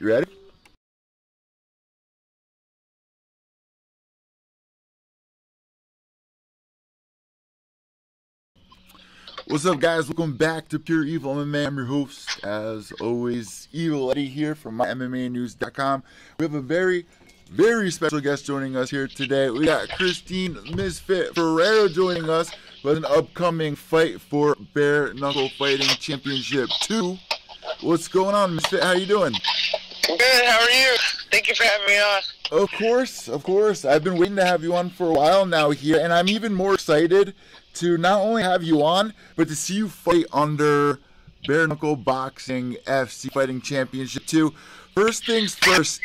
You ready? What's up, guys? Welcome back to Pure Evil MMA. I'm your host, as always, Evil Eddie here from MyMMAnews.com. We have a very special guest joining us here today. We got Christine Misfit Ferea joining us with an upcoming fight for Bare Knuckle Fighting Championship 2. What's going on, Misfit? How you doing? Good, how are you? Thank you for having me on. Of course. I've been waiting to have you on for a while now here, and I'm even more excited to not only have you on, but to see you fight under Bare Knuckle Boxing FC Fighting Championship 2. First things first,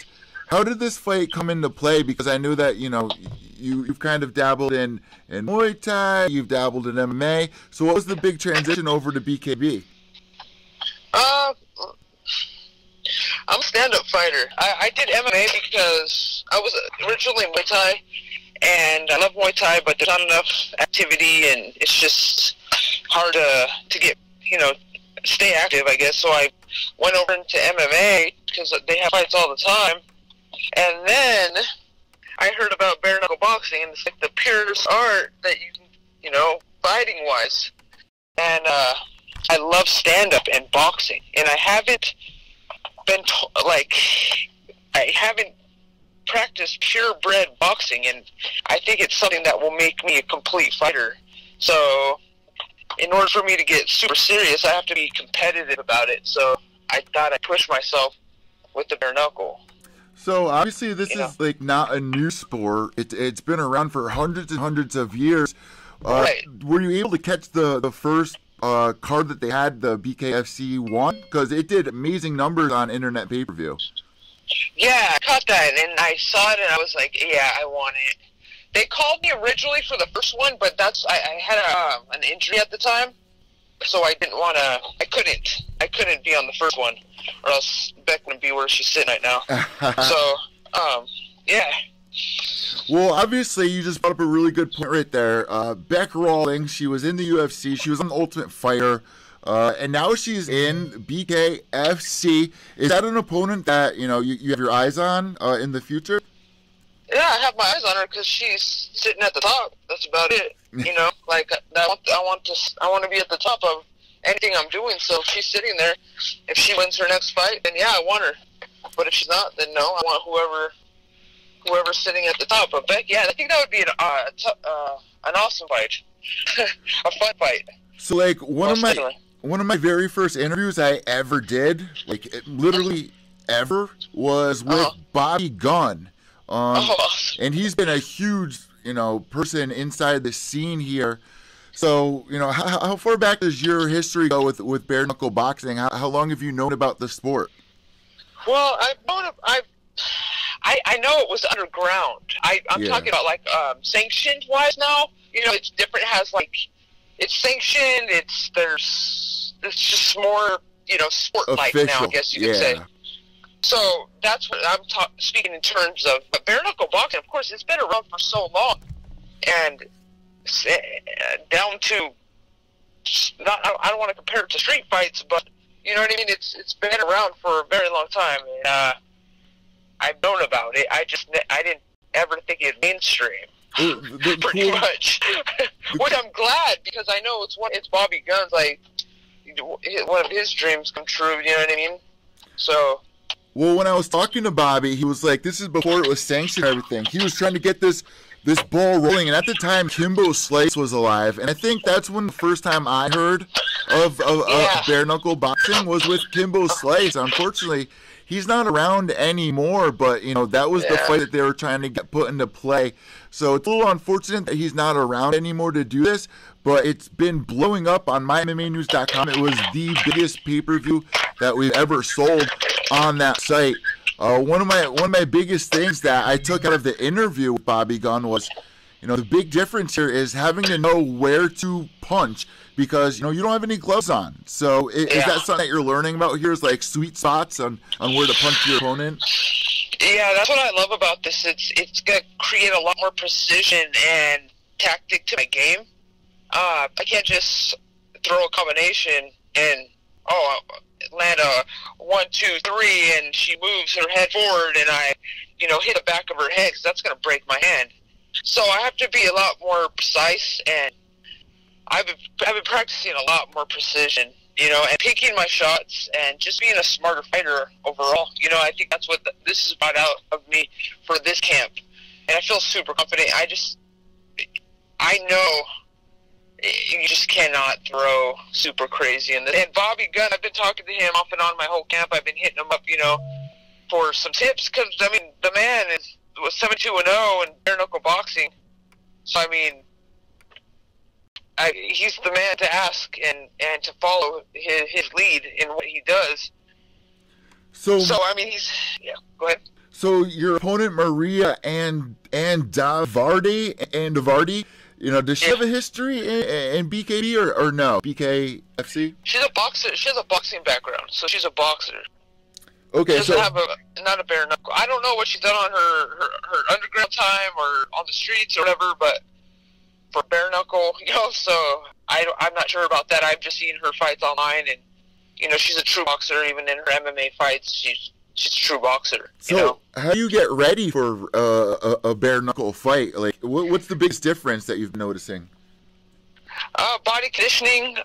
how did this fight come into play? Because I knew that, you've kind of dabbled in Muay Thai, you've dabbled in MMA. So what was the big transition over to BKB? I'm a stand-up fighter. I did MMA because I was originally Muay Thai, and I love Muay Thai, but there's not enough activity, and it's just hard to get, stay active, I guess. So I went over into MMA because they have fights all the time. And then I heard about bare knuckle boxing, and it's like the purest art that you can, fighting-wise. And I love stand-up and boxing, and I haven't been I haven't practiced purebred boxing, and I think it's something that will make me a complete fighter. So in order for me to get super serious, I have to be competitive about it. So I thought I'd push myself with the bare knuckle. So obviously this is like not a new sport. It's been around for hundreds and hundreds of years. Right. Were you able to catch the first card that they had, the BKFC 1? Because it did amazing numbers on internet pay-per-view. Yeah, I caught that, and I saw it, and I was like, yeah, I want it. They called me originally for the first one, but I had an injury at the time, so I didn't want to. I couldn't be on the first one, or else Beck wouldn't be where she's sitting right now. So, yeah. Well, obviously, you just brought up a really good point right there. Beck Rawlings, she was in the UFC. She was on the Ultimate Fighter. And now she's in BKFC. Is that an opponent that, you have your eyes on in the future? Yeah, I have my eyes on her because she's sitting at the top. That's about it. I want to be at the top of anything I'm doing. So if she's sitting there, if she wins her next fight, then yeah, I want her. But if she's not, then no, I want whoever's sitting at the top. But Beck, yeah, I think that would be an awesome fight, a fun fight. So like one of my very first interviews I ever did, literally ever, was with Bobby Gunn. And he's been a huge, person inside the scene here. So, how far back does your history go with bare knuckle boxing? How long have you known about the sport? Well, I know it was underground. I'm talking about sanctioned wise now. It's different. It has it's sanctioned. It's just more sport like now, I guess you could say. So that's what I'm speaking in terms of. But bare knuckle boxing, of course, it's been around for so long, and down to I don't want to compare it to street fights, but you know what I mean. It's been around for a very long time, and I've known about it. I didn't ever think it mainstream. Pretty much, which I'm glad, because I know it's Bobby Gunn's one of his dreams come true. You know what I mean? So. Well, when I was talking to Bobby, he was like, "This is before it was sanctioned and everything." He was trying to get this ball rolling, and at the time, Kimbo Slice was alive, and I think that's when the first time I heard of bare knuckle boxing was with Kimbo Slice. Unfortunately, he's not around anymore, but that was the fight that they were trying to get put into play. So it's a little unfortunate that he's not around anymore to do this, but it's been blowing up on MyMMAnews.com. It was the biggest pay-per-view that we've ever sold on that site. One of my biggest things that I took out of the interview with Bobby Gunn was, the big difference here is having to know where to punch, because you don't have any gloves on. So is that something that you're learning about here? Is sweet spots on where to punch your opponent? Yeah, that's what I love about this. It's gonna create a lot more precision and tactic to my game. I can't just throw a combination and land a 1, 2, 3, and she moves her head forward, and I, hit the back of her head, because that's going to break my hand. So I have to be a lot more precise, and I've been practicing a lot more precision, and picking my shots, and just being a smarter fighter overall. I think that's what this is brought out of me for this camp, and I feel super confident. I know you just cannot throw super crazy in this. And Bobby Gunn, I've been talking to him off and on my whole camp. I've been hitting him up, for some tips, because the man was 7-2-0 in bare knuckle boxing. So he's the man to ask and to follow his lead in what he does. So go ahead. So your opponent Maria and Davardi, does she have a history in BKB or no? BKFC? She's a boxer. She has a boxing background, so she's a boxer. Okay, she doesn't have not a bare knuckle. I don't know what she's done on her underground time or on the streets or whatever, but for bare knuckle, so I'm not sure about that. I've just seen her fights online, and she's a true boxer. Even in her MMA fights, she's a true boxer. So how do you get ready for a bare knuckle fight? Like, what's the biggest difference that you've been noticing? Body conditioning,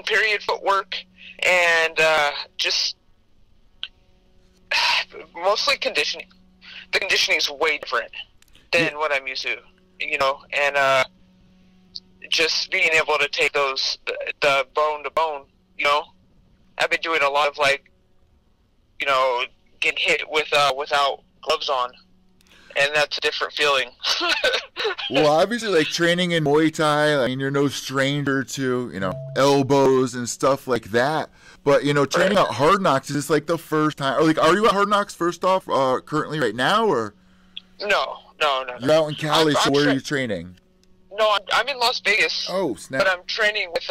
period, footwork, and just mostly conditioning. The conditioning is way different than what I'm used to, and just being able to take the bone to bone, I've been doing a lot of getting hit without gloves on, and that's a different feeling. Well, obviously, training in Muay Thai, you're no stranger to, elbows and stuff like that. But, training at Hard Knocks, is this the first time? Or, are you at Hard Knocks first off, currently right now, or? No. You're out in Cali, so where are you training? No, I'm in Las Vegas. Oh, snap. But I'm training with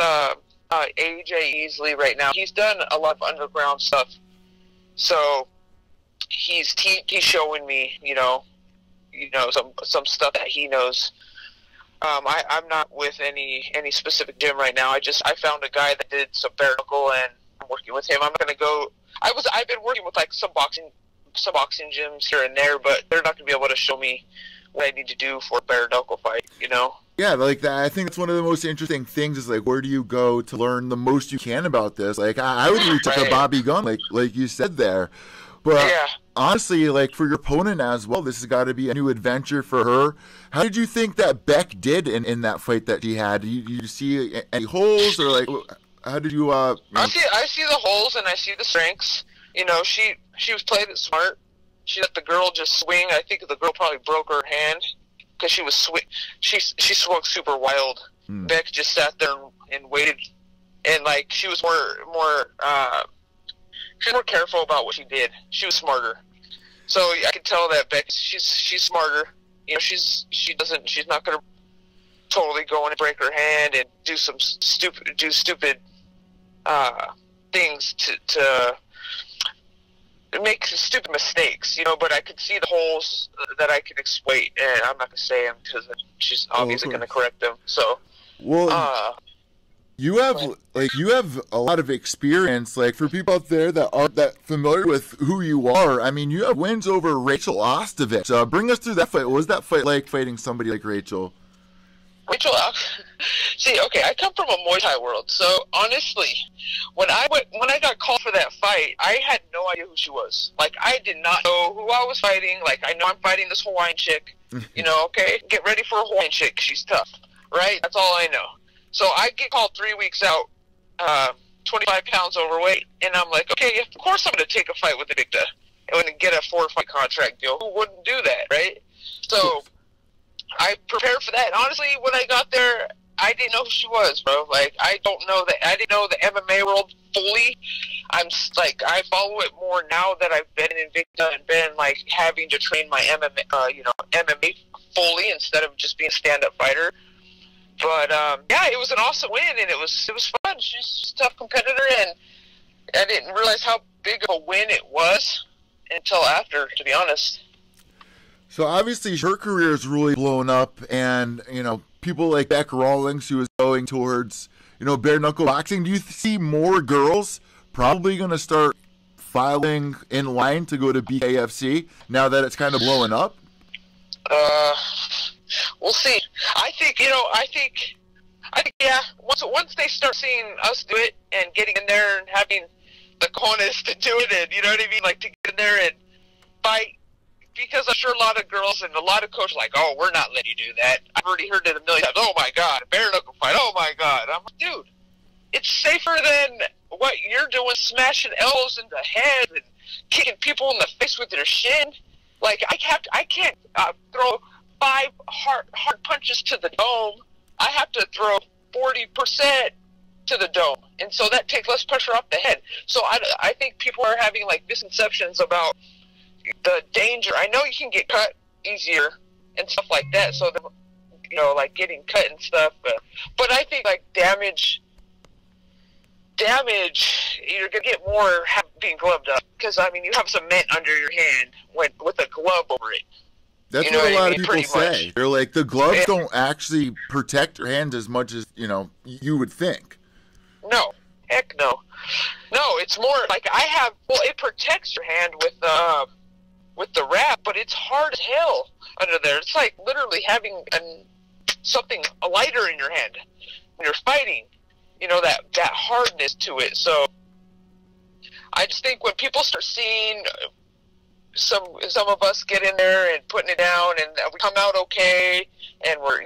AJ Easley right now. He's done a lot of underground stuff. So he's showing me, some stuff that he knows. I'm not with any specific gym right now. I found a guy that did some bare knuckle, and I'm working with him. I'm gonna go. I've been working with some boxing gyms here and there, but they're not gonna be able to show me what I need to do for a bare knuckle fight. Yeah, that. I think that's one of the most interesting things is where do you go to learn the most you can about this? I would reach out to Bobby Gunn, like you said there. But honestly, for your opponent as well, this has got to be a new adventure for her. How did you think that Beck did in that fight that she had? Did you see any holes, or how did you? I see the holes and I see the strengths. She was playing it smart. She let the girl just swing. I think the girl probably broke her hand because she was she swung super wild. Beck just sat there and waited, and she was more careful about what she did. She was smarter. So I could tell that Beck, she's smarter. She's not gonna totally go in and break her hand and do stupid things to make stupid mistakes, but I could see the holes that I could exploit, and I'm not gonna say them because she's obviously gonna correct them. So, you have a lot of experience. For people out there that aren't that familiar with who you are, you have wins over Rachel Ostovich. Bring us through that fight. What was that fight like, fighting somebody like Rachel? Rachel, see, okay, I come from a Muay Thai world, so honestly, when I got called for that fight, I had no idea who she was. I did not know who I was fighting. I know I'm fighting this Hawaiian chick, okay, get ready for a Hawaiian chick, she's tough, right? That's all I know. So I get called 3 weeks out, 25 pounds overweight, and I'm like, okay, of course I'm going to take a fight with Invicta and get a 4-fight contract deal. Who wouldn't do that, right? So I prepared for that. Honestly, when I got there, I didn't know who she was, bro. I didn't know the MMA world fully. I follow it more now that I've been in Invicta and been having to train my MMA fully instead of just being a stand-up fighter. But it was an awesome win, and it was fun. She's a tough competitor, and I didn't realize how big of a win it was until after, to be honest. So obviously her career is really blown up, and people like Beck Rawlings, who is going towards bare knuckle boxing. Do you see more girls probably going to start filing in line to go to BKFC now that it's kind of blowing up? We'll see. I think, yeah, once they start seeing us do it and getting in there and having the cojones to do it, and, you know what I mean, like, to get in there and fight, because I'm sure a lot of girls and a lot of coaches are like, oh, we're not letting you do that. I've already heard it a million times. Oh, my God, a bare knuckle fight. Oh, my God. I'm like, dude, it's safer than what you're doing, smashing elbows into heads and kicking people in the face with your shin. Like, I can't throw 5 hard punches to the dome. I have to throw 40% to the dome, and so that takes less pressure off the head. So I think people are having, like, misconceptions about the danger. I know you can get cut easier and stuff like that, so like getting cut and stuff, but I think, like, damage, you're gonna get more being gloved up, because I mean, you have cement under your hand with a glove over it. That's what a lot of people say. They're like, the gloves don't actually protect your hands as much as, you would think. No. Heck no. No, it's more like it protects your hand with the wrap, but it's hard as hell under there. It's like literally having a lighter in your hand when you're fighting. That hardness to it. So I just think when people start seeing some of us get in there and putting it down, and we come out okay, and we're,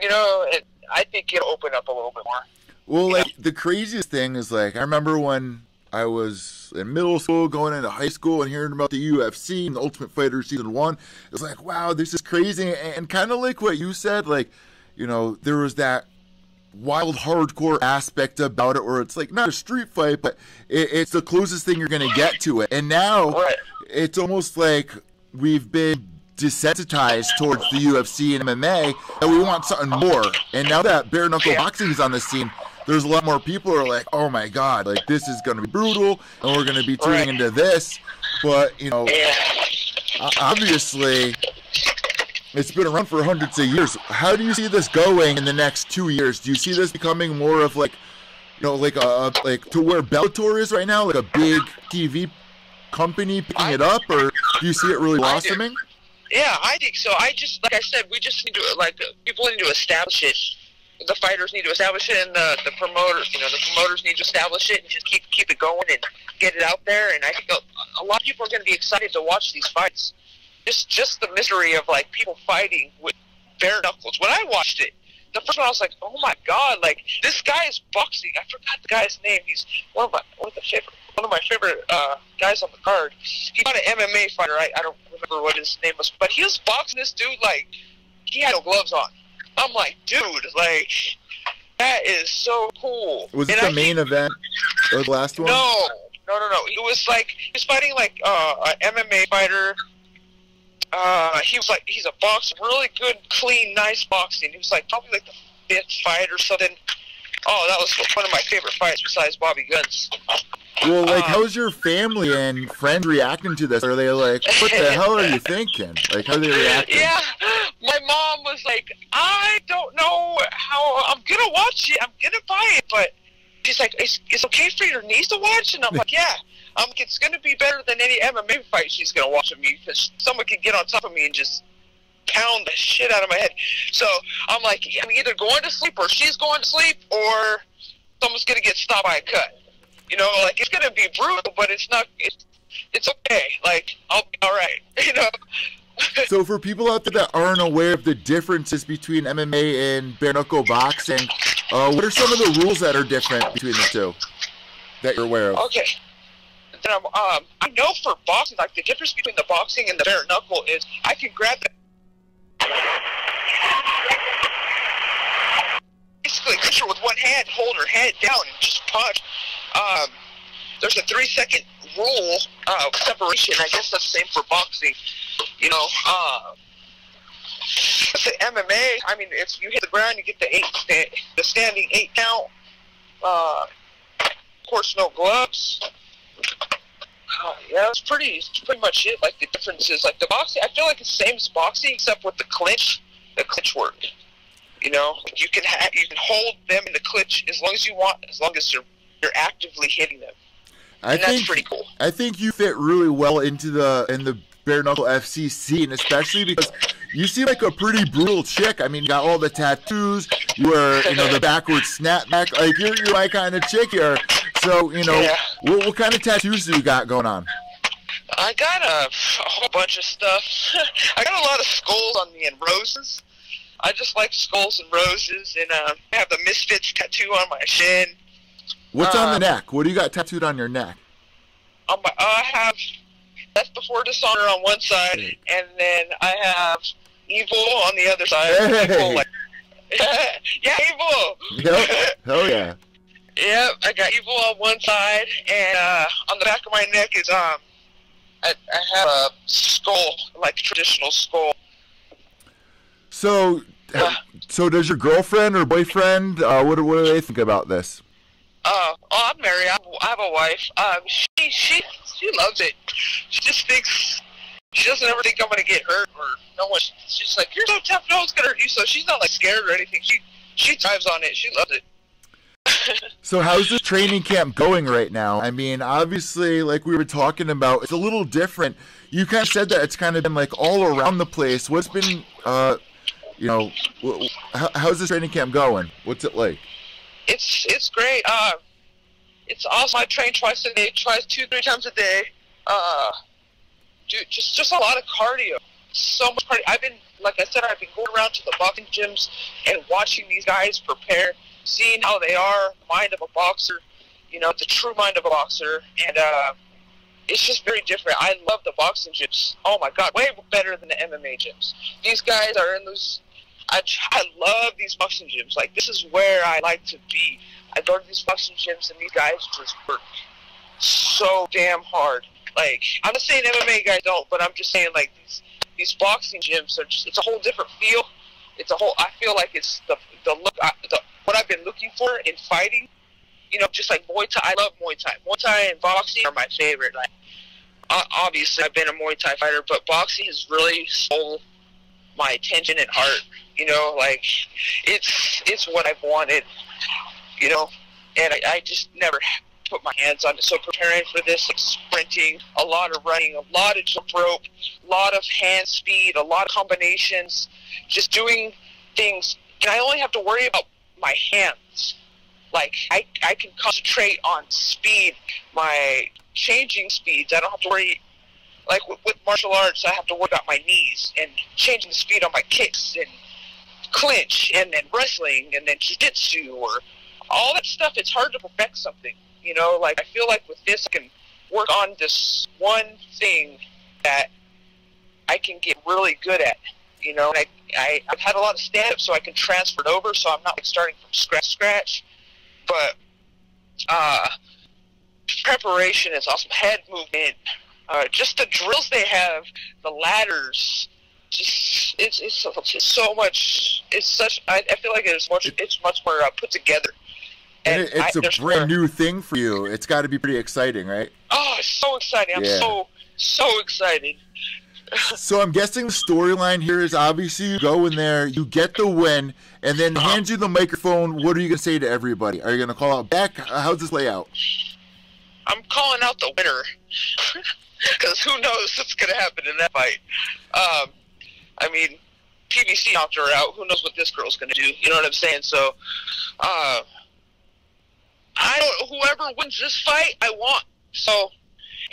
I think it'll open up a little bit more. Well, like, the craziest thing is, like, I remember when I was in middle school, going into high school, and hearing about the UFC and the Ultimate Fighter Season 1. It was like, wow, this is crazy. And kind of like what you said, like, there was that wild hardcore aspect about it where it's like not a street fight, but it's the closest thing you're going to get to it. And now it's almost like we've been desensitized towards the UFC and MMA, and we want something more. And now that bare knuckle boxing is on the scene, there's a lot more people who are like, oh my God, like, this is going to be brutal, and we're going to be tuning into this. But, obviously, it's been around for hundreds of years. How do you see this going in the next 2 years? Do you see this becoming more of like, like to where Bellator is right now, like a big TV company picking it up, or do you see it really blossoming? Yeah, I think so. Like I said, we just need to, people need to establish it. The fighters need to establish it, and the promoters, the promoters need to establish it and just keep it going and get it out there. And I think a lot of people are going to be excited to watch these fights. Just the mystery of, like, people fighting with bare knuckles. When I watched it, the first one I was like, oh my God, like, this guy is boxing. I forgot the guy's name. He's one of my favorite guys on the card. He's not an MMA fighter. I don't remember what his name was, but he was boxing this dude like he had no gloves on. I'm like, dude, like, that is so cool. Was it the main event or the last one? No. It was like he's fighting like an MMA fighter. He's a boxer, really good, clean, nice boxing. He was like probably like the 5th fight or something. Oh, that was one of my favorite fights besides Bobby Gunn's. Well, like, how's your family and friends reacting to this? Are they like, what the hell are you thinking? Like, how are they reacting? Yeah, my mom was like, I don't know how I'm going to watch it. I'm going to buy it, but she's like, it's okay for your niece to watch? And I'm like, yeah. It's going to be better than any MMA fight she's going to watch of me, because someone can get on top of me and just pound the shit out of my head. So I'm like, I'm either going to sleep or she's going to sleep, or someone's going to get stopped by a cut. Like, it's going to be brutal, but it's okay. Like, I'll be all right, So for people out there that aren't aware of the differences between MMA and bare knuckle boxing, what are some of the rules that are different between the two that you're aware of? Okay. I know for boxing, like, the difference between the boxing and the bare knuckle is I can grab the basically catch her with one hand, hold her head down, and just punch. There's a 3-second rule of separation. I guess that's the same for boxing. The MMA, I mean, if you hit the ground, you get the standing 8 count. Of course, no gloves. Yeah, that's pretty much it. Like, the differences, like the boxing, I feel like it's the same as boxing, except with the clinch work. You can hold them in the clinch as long as you want, as long as you're actively hitting them. And that's pretty cool. I think you fit really well into the bare knuckle FC scene, especially because you seem like a pretty brutal chick. I mean, you got all the tattoos, you wear, the backward snapback. Like, you're my kind of chick here. So, what kind of tattoos do you got going on? I got a whole bunch of stuff. I got a lot of skulls on me and roses. I just like skulls and roses, and I have the Misfits tattoo on my shin. What's on the neck? What do you got tattooed on your neck? I have Death Before Dishonor on one side, and then I have Evil on the other side. Hey. Evil, yeah, Evil! Yep. Hell yeah. Yep, I got Evil on one side, and on the back of my neck is, I have a skull, like a traditional skull. So does your girlfriend or boyfriend, what do they think about this? I'm married. I have a wife. She loves it. She just thinks, she doesn't ever think I'm gonna get hurt or no one. She's like, you're so tough, no one's gonna hurt you. So she's not like scared or anything. She thrives on it. She loves it. So how's this training camp going right now? I mean, obviously, like we were talking about, it's a little different. You kind of said that it's kind of been like all around the place. What's been, how's this training camp going? What's it like? It's great. It's awesome. I train twice a day, 2-3 times a day. Just a lot of cardio. So much cardio. I've been going around to the boxing gyms and watching these guys prepare, seeing how they are, the mind of a boxer, the true mind of a boxer, and it's just very different. I love the boxing gyms. Oh my God, way better than the MMA gyms. These guys are in those. I love these boxing gyms. Like, this is where I like to be. I go to these boxing gyms, and these guys just work so damn hard. Like, I'm not saying MMA guys don't, but I'm just saying, like, these boxing gyms are just, it's a whole different feel. I feel like it's the look, what I've been looking for in fighting. Just like Muay Thai. I love Muay Thai. Muay Thai and boxing are my favorite. Like, obviously, I've been a Muay Thai fighter, but boxing has really stole my attention and heart. Like, it's what I've wanted, and I just never put my hands on it. So preparing for this, like sprinting, a lot of running, a lot of jump rope, a lot of hand speed, a lot of combinations, just doing things. And I only have to worry about my hands. Like, I can concentrate on speed, my changing speeds. I don't have to worry. Like, with martial arts, I have to worry about my knees and changing the speed on my kicks and clinch, and then wrestling, and then jiu-jitsu, or all that stuff. It's hard to perfect something, Like, I feel like with this, I can work on this one thing that I can get really good at, And I've had a lot of stand-up, so I can transfer it over, so I'm not like starting from scratch. But preparation is awesome. Head movement, just the drills they have, the ladders. It's so much. It's such. I feel like it's much more put together. And it's a brand new thing for you. It's got to be pretty exciting, right? Oh, it's so exciting! I'm so excited. So I'm guessing the storyline here is obviously you go in there, you get the win, and then hand you the microphone. What are you gonna say to everybody? Are you gonna call out back? How's this lay out? I'm calling out the winner, because who knows what's gonna happen in that fight. I mean, PBC knocked her out. Who knows what this girl's going to do? You know what I'm saying? So, whoever wins this fight, I want. So,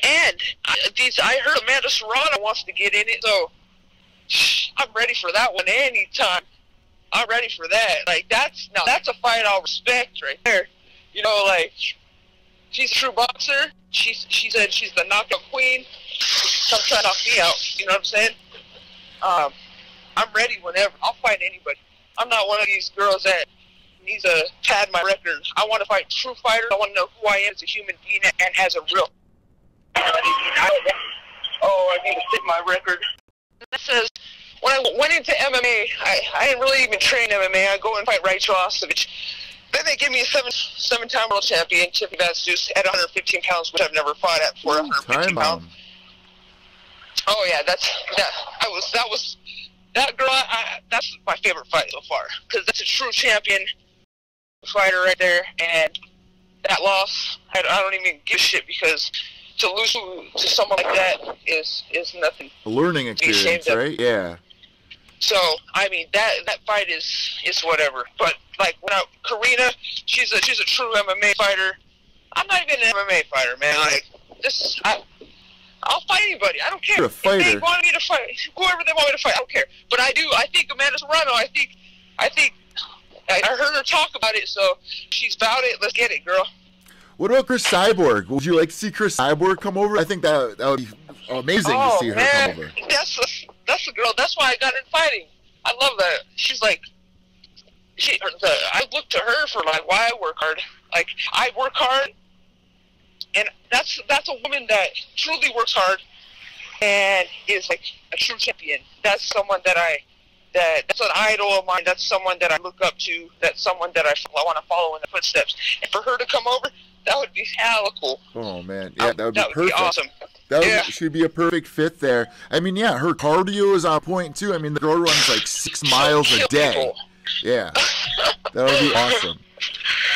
and I heard Amanda Serrano wants to get in it, so I'm ready for that one anytime. I'm ready for that. Like, that's a fight I'll respect right there. Like, she's a true boxer. She said she's the knockout queen. Come try to knock me out. You know what I'm saying? I'm ready whenever. I'll fight anybody. I'm not one of these girls that needs to pad my record. I want to fight true fighters. I want to know who I am as a human being and as a real. I need to fit my record. That says, when I went into MMA, I didn't really even train MMA. I go and fight Rachel Ostovich. Then they give me a seven-time world champion, Tiffany Van Soos, at 115 pounds, which I've never fought at for 115 pounds. Oh yeah, that girl. That's my favorite fight so far, because that's a true champion fighter right there, and that loss, I don't even give a shit, because to lose to someone like that is nothing. A learning experience, right? Yeah. So, I mean, that fight is whatever. But, like, Karina, she's a true MMA fighter. I'm not even an MMA fighter, man. Like, I'll fight anybody. I don't care. You're a fighter. If they want me to fight, whoever they want me to fight, I don't care. But I think Amanda Serrano, I heard her talk about it, so she's about it. Let's get it, girl. What about Chris Cyborg? Would you like to see Chris Cyborg come over? I think that would be amazing to see her come over. That's the girl. That's why I got in fighting. I love that. She's like, I look to her for like why I work hard. Like, I work hard, and that's a woman that truly works hard and is like a true champion. That's someone that's an idol of mine. That's someone that I look up to. That's someone that I want to follow in the footsteps. And for her to come over, that would be hella cool. Oh man, yeah, that would be perfect. Be awesome. She'd be a perfect fit there. I mean, yeah, her cardio is on point too. I mean, the girl runs like 6 miles a day. People. Yeah, that would be awesome.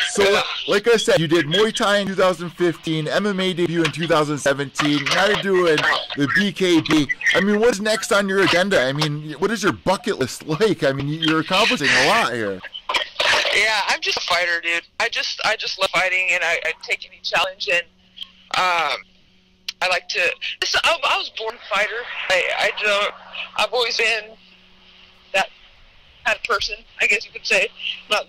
So, like I said, you did Muay Thai in 2015, MMA debut in 2017. Now you're doing the BKB. I mean, what's next on your agenda? I mean, what is your bucket list like? I mean, you're accomplishing a lot here. Yeah, I'm just a fighter, dude. I just love fighting, and I take any challenge, and I like to. I was born a fighter. I've always been that kind of person, I guess you could say. Not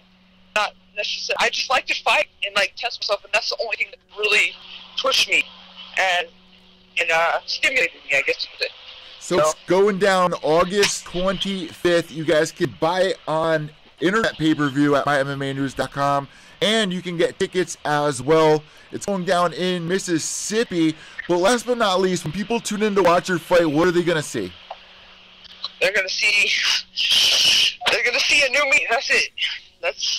necessarily. I just like to fight and like test myself, and that's the only thing that really pushed me and stimulated me, I guess you could say. So it's going down August 25th. You guys can buy it on internet pay-per-view at mymmanews.com, and you can get tickets as well. It's going down in Mississippi. But last but not least, when people tune in to watch your fight, what are they going to see? They're going to see a new me. That's it.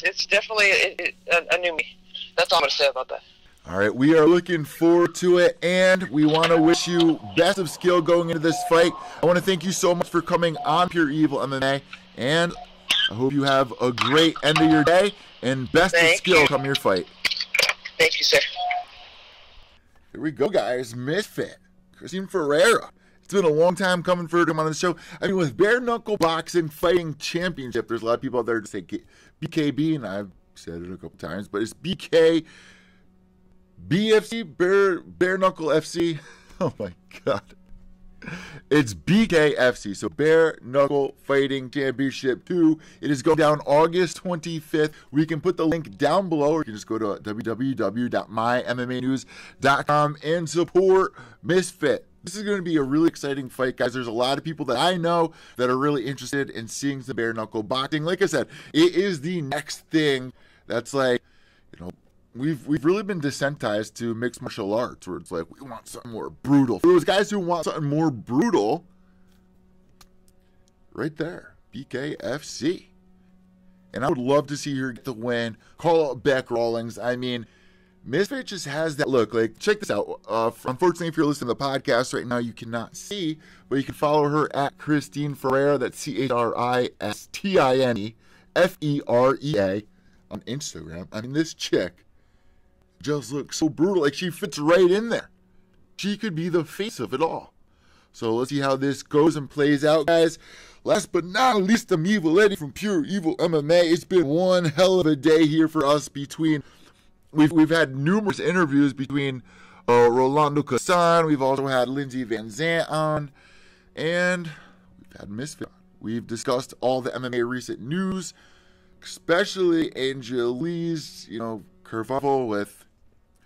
It's definitely a new me. That's all I'm going to say about that. All right, we are looking forward to it, and we want to wish you best of skill going into this fight. I want to thank you so much for coming on Pure Evil MMA, and I hope you have a great end of your day, and best of skill come your fight. Thank you, sir. Here we go, guys. Misfit, Christine Ferea. It's been a long time coming for her to come on the show. I mean, with Bare Knuckle Boxing Fighting Championship, there's a lot of people out there to say BKB, and I've said it a couple times, but it's BFC, Bare Knuckle FC. Oh my God. It's BKFC, so Bare Knuckle Fighting Championship 2. It is going down August 25th. We can put the link down below, or you can just go to www.mymmanews.com and support Misfit. This is going to be a really exciting fight, guys. There's a lot of people that I know that are really interested in seeing some bare knuckle boxing. Like I said, it is the next thing that's like, you know, we've really been desensitized to mixed martial arts, where it's like, we want something more brutal. For those guys who want something more brutal, right there, BKFC. And I would love to see her get the win, call out Beck Rawlings. I mean, Misfit just has that look. Like, check this out. Unfortunately, if you're listening to the podcast right now, you cannot see, but you can follow her at Christine Ferea. That's CHRISTINE FEREA on Instagram. I mean, this chick just looks so brutal. Like, she fits right in there. She could be the face of it all. So let's see how this goes and plays out, guys. Last but not least, I'm Evil Eddie from Pure Evil MMA. It's been one hell of a day here for us between... We've had numerous interviews between Rolando Casan. We've also had Lindsay Van Zant on. And we've had Misfit on. We've discussed all the MMA recent news, especially Angelique's, kerfuffle with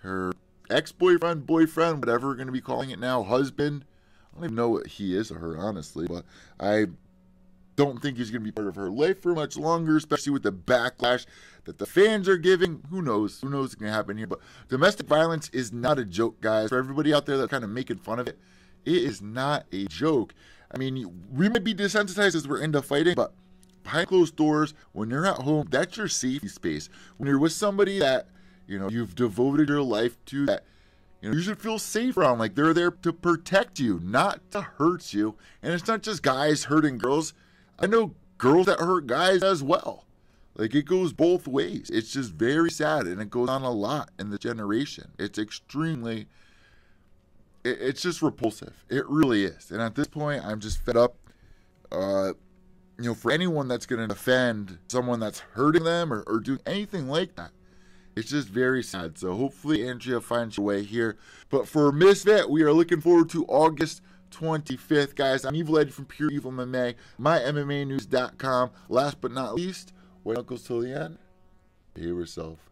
her ex-boyfriend, boyfriend, whatever we're going to be calling it now, husband. I don't even know what he is or her, honestly, but I don't think he's going to be part of her life for much longer, especially with the backlash that the fans are giving. Who knows? Who knows what's going to happen here? But domestic violence is not a joke, guys. For everybody out there that's kind of making fun of it, it is not a joke. I mean, we might be desensitized as we're into fighting, but behind closed doors, when you're at home, that's your safety space. When you're with somebody that, you've devoted your life to, that, you should feel safe around. Like, they're there to protect you, not to hurt you. And it's not just guys hurting girls. I know girls that hurt guys as well. Like, it goes both ways. It's just very sad, and it goes on a lot in the generation. It's extremely, it's just repulsive. It really is. And at this point, I'm just fed up. For anyone that's going to defend someone that's hurting them or doing anything like that, it's just very sad. So hopefully Andrea finds her way here. But for Misfit, we are looking forward to August 25th. Guys, I'm Evil Ed from Pure Evil MMA, MyMMAnews.com. Last but not least, when it goes till the end, behave yourself.